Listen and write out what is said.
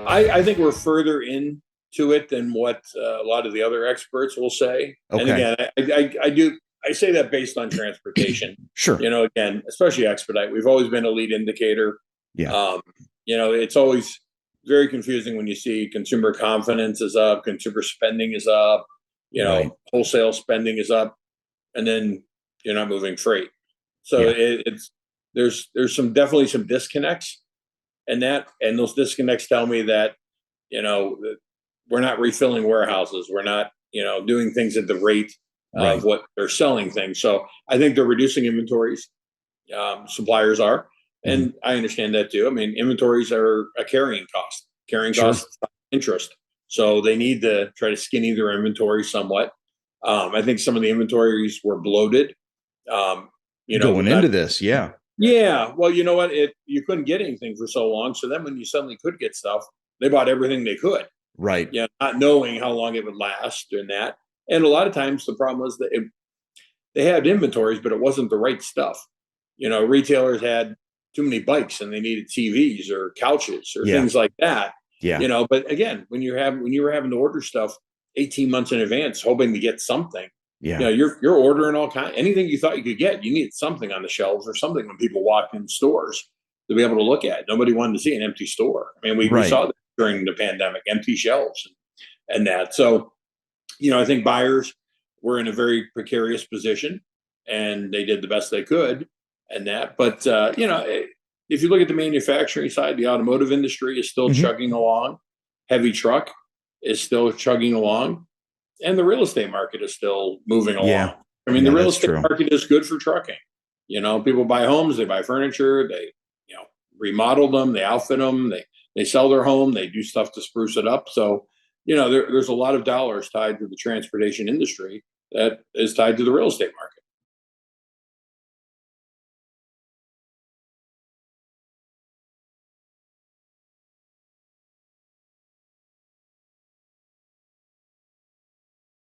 I think we're further into it than what a lot of the other experts will say. And Okay. again, I say that based on transportation. Sure. Again, especially expedite, we've always been a lead indicator. Yeah. Um, it's always very confusing when you see consumer confidence is up, consumer spending is up, Right. wholesale spending is up, and then you're not moving freight. So Yeah. it's there's definitely some disconnects, and those disconnects tell me that we're not refilling warehouses, we're not doing things at the rate of Right. what they're selling things. So I think they're reducing inventories. Suppliers are, Mhm. and I understand that too. I mean, inventories are a carrying cost. Carrying Sure. costs interest, so they need to try to skinny their inventory somewhat. I think some of the inventories were bloated. Going Not. into this, yeah. Yeah, well, you know what? You couldn't get anything for so long, so then when you suddenly could get stuff, they bought everything they could. Right. Yeah, not knowing how long it would last and that. And a lot of times the problem was that they had inventories, but it wasn't the right stuff. Retailers had too many bikes and they needed TVs or couches or Yeah. things like that. Yeah. But again, when you were having to order stuff 18 months in advance, hoping to get something, Yeah. you're ordering all kind anything you thought you could get. You needed something on the shelves or something when people walked in stores to be able to look at. Nobody wanted to see an empty store. I mean, we Right. saw that during the pandemic, empty shelves and that. So, I think buyers were in a very precarious position and they did the best they could and that. But, if you look at the manufacturing side, the automotive industry is still Mhm. chugging along. Heavy truck is still chugging along. And the real estate market is still moving Yeah. along. I mean, the Yeah, real that's estate true. market is good for trucking. People buy homes, they buy furniture, they, remodel them, they outfit them, they sell their home, they do stuff to spruce it up. So, there's a lot of dollars tied to the transportation industry that is tied to the real estate market.